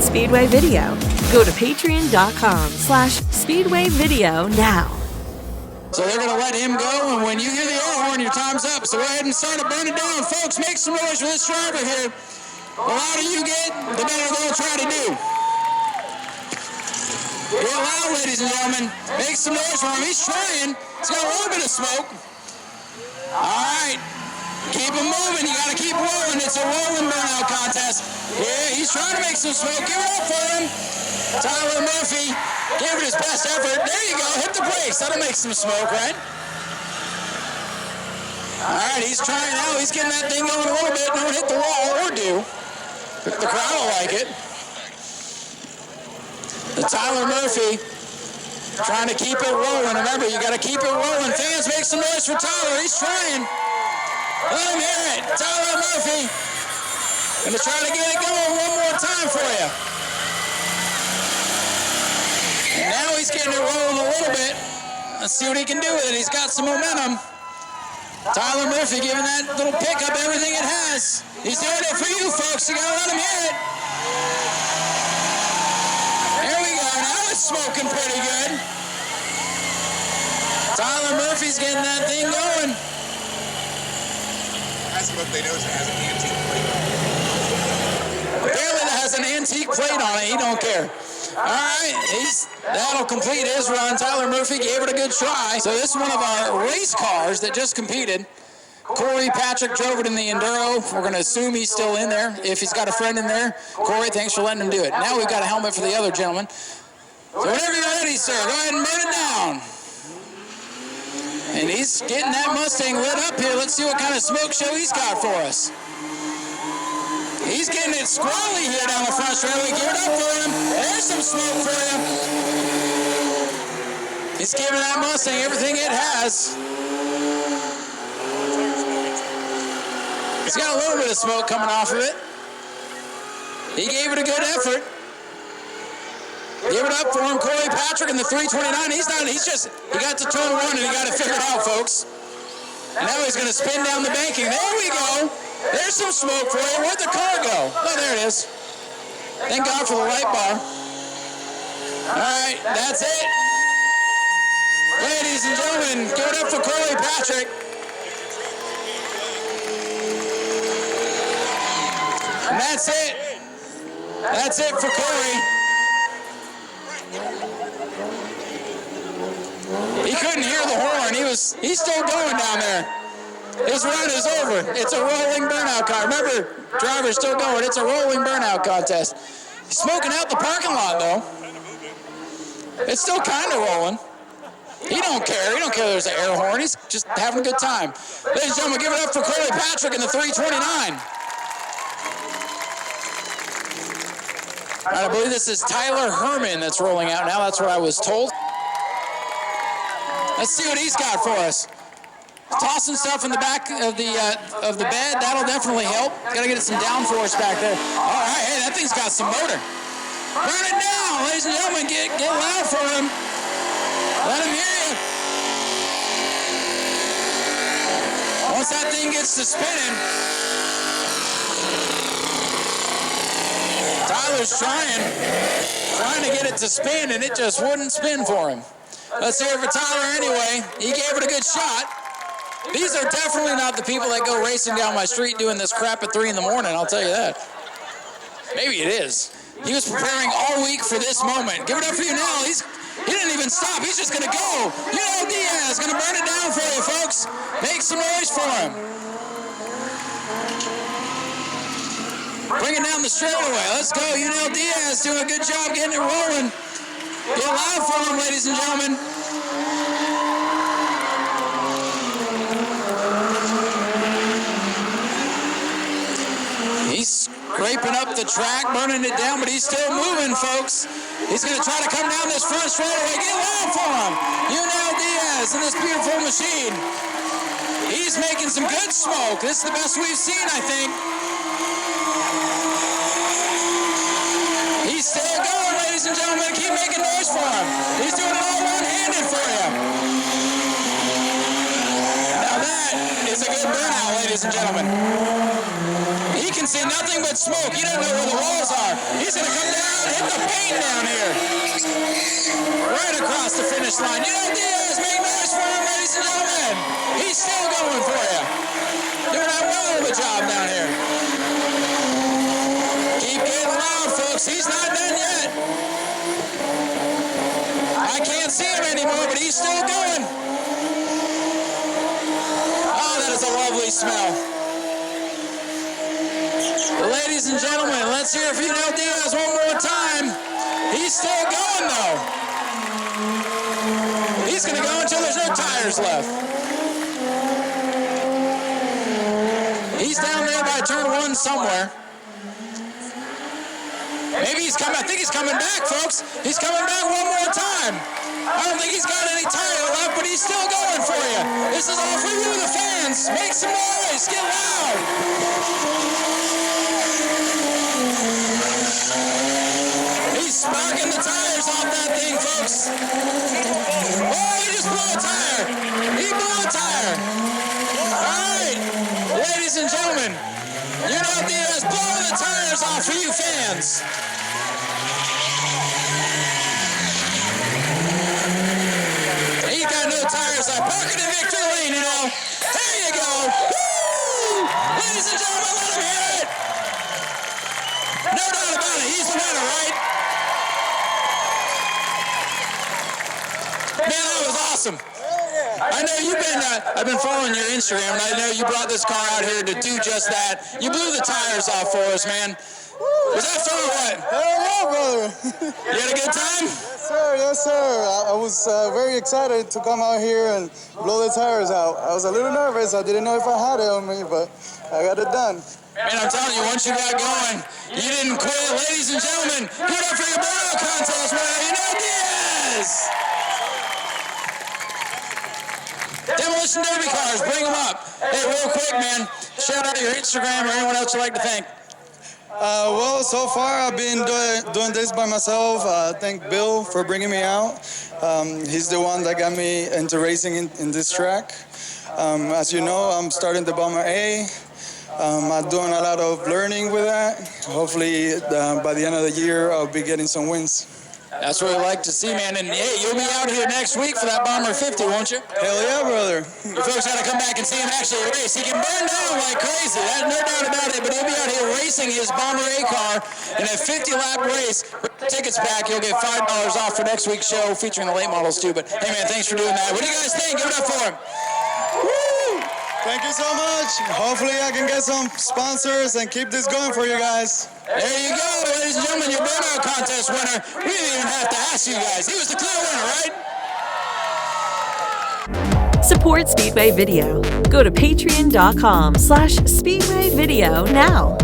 Speedway Video. Go to patreon.com/speedwayvideo now. So they're going to let him go, and when you hear the air horn, your time's up. So go ahead and start to burn it down. Folks, make some noise for this driver here. The louder you get, the better they'll try to do. Get loud, ladies and gentlemen. Make some noise for him. He's trying. He's got a little bit of smoke. All right. Keep him moving. You got to keep rolling. It's a rolling burnout contest. Yeah, he's trying to make some smoke. Give it up for him. Tyler Murphy gave it his best effort. There you go. Hit the brakes. That'll make some smoke, right? All right, he's trying now. He's getting that thing going a little bit. Don't hit the wall or do. The crowd will like it. The Tyler Murphy trying to keep it rolling. Remember, you got to keep it rolling. Fans, make some noise for Tyler. He's trying. Let him hear it. Tyler Murphy. Gonna try to get it going one more time for you. And now he's getting it rolling a little bit. Let's see what he can do with it. He's got some momentum. Tyler Murphy giving that little pickup everything it has. He's doing it for you folks. You gotta let him hear it. There we go. Now it's smoking pretty good. Tyler Murphy's getting that thing going. Ask him if they know it has an antique plate. Apparently that has an antique plate on it. He don't care. All right, that'll complete his run. Tyler Murphy gave it a good try. So this is one of our race cars that just competed. Corey Patrick drove it in the Enduro. We're going to assume he's still in there. If he's got a friend in there, Corey, thanks for letting him do it. Now we've got a helmet for the other gentleman. So whenever you're ready, sir, go ahead and burn it down. And he's getting that Mustang lit up here. Let's see what kind of smoke show he's got for us. He's getting it squirrely here down the front straightaway. Give it up for him. There's some smoke for him. He's giving that Mustang everything it has. He's got a little bit of smoke coming off of it. He gave it a good effort. Give it up for him, Corey Patrick in the 329. He got to turn one and he got it figured out, folks. And now he's going to spin down the banking. There we go. There's some smoke for you. Where'd the car go? Oh, there it is. Thank God for the light bar. All right, that's it. Ladies and gentlemen, give it up for Corey Patrick. And that's it. That's it for Corey. He couldn't hear the horn. He's still going down there. His run is over. It's a rolling burnout car. Remember, driver's still going. It's a rolling burnout contest. He's smoking out the parking lot, though. It's still kind of rolling. He don't care. He don't care there's an air horn. He's just having a good time. Ladies and gentlemen, give it up for Corey Patrick in the 329. All right, I believe this is Tyler Herman that's rolling out now. That's what I was told. Let's see what he's got for us. Tossing stuff in the back of the bed, that'll definitely help. Gotta get some downforce back there. All right, hey, that thing's got some motor. Burn it down, ladies and gentlemen. Get loud for him. Let him hear you. Once that thing gets to spinning, Tyler's trying to get it to spin, and it just wouldn't spin for him. Let's hear it for Tyler anyway. He gave it a good shot. These are definitely not the people that go racing down my street doing this crap at 3 in the morning, I'll tell you that. Maybe it is. He was preparing all week for this moment. Give it up for you now. He didn't even stop. He's just going to go. Unel Diaz going to burn it down for you, folks. Make some noise for him. Bring it down the straightaway. Let's go. Unel Diaz doing a good job getting it rolling. Get loud for him, ladies and gentlemen. He's scraping up the track, burning it down, but he's still moving, folks. He's going to try to come down this front straightaway. Get loud for him. Unel Diaz in this beautiful machine. He's making some good smoke. This is the best we've seen, I think. He's still going, ladies and gentlemen. Keep making noise for him. He's doing it all one-handed for you. Now that is a good burnout, ladies and gentlemen. He can see see nothing but smoke. He doesn't know where the walls are. He's going to come down, hit the paint down here. Right across the finish line. You know, Diaz, make noise for him, ladies and gentlemen. He's still going for you. Doing that well of a job down here. Keep getting loud, folks. He's not done yet. I can't see him anymore, but he's still going. Oh, that is a lovely smell. Ladies and gentlemen, let's hear it for Diaz one more time. He's still going, though. He's going to go until there's no tires left. He's down there by turn 1 somewhere. Maybe he's coming. I think he's coming back, folks. He's coming back one more time. I don't think he's got any tire left, but he's still going for you. This is all for you, the fans. Make some noise. Get loud. He's sparking the tires off that thing, folks. Oh, he just blew a tire. He blew a tire. All right, ladies and gentlemen, Diaz blowing the tires off for you fans. He's got no tires left. Parking in victory lane, There you go. Woo! Ladies and gentlemen, let him hear it. No doubt about it. He's the winner, right? Man, that was awesome. I know I've been following your Instagram, and I know you brought this car out here to do just that. You blew the tires off for us, man. Was that fun or what? Hell yeah, brother. You had a good time? Yes, sir. I was very excited to come out here and blow the tires out. I was a little nervous. I didn't know if I had it on me, but I got it done. Man, I'm telling you, once you got going, you didn't quit. Ladies and gentlemen, give it up for your Burnout contest winner, Diaz! Demolition Derby cars, bring them up. Hey, real quick, man, shout out your Instagram or anyone else you'd like to thank. Well, so far I've been doing this by myself. Thank Bill for bringing me out. He's the one that got me into racing in this track. As you know, I'm starting the Bomber A. I'm doing a lot of learning with that. Hopefully, by the end of the year, I'll be getting some wins. That's what we like to see, man. And hey, you'll be out here next week for that Bomber 50, won't you? Hell yeah, brother. You folks got to come back and see him actually race. He can burn down like crazy. There's no doubt about it. But he'll be out here racing his Bomber A car in a 50-lap race. Tickets back. You'll get $5 off for next week's show featuring the late models too. But hey, man, thanks for doing that. What do you guys think? Give it up for him. Woo! Thank you so much. Hopefully I can get some sponsors and keep this going for you guys. There you go, ladies and gentlemen, your Burnout contest winner. We didn't even have to ask you guys. He was the clear winner, right? Support Speedway Video. Go to patreon.com/Speedway Video now.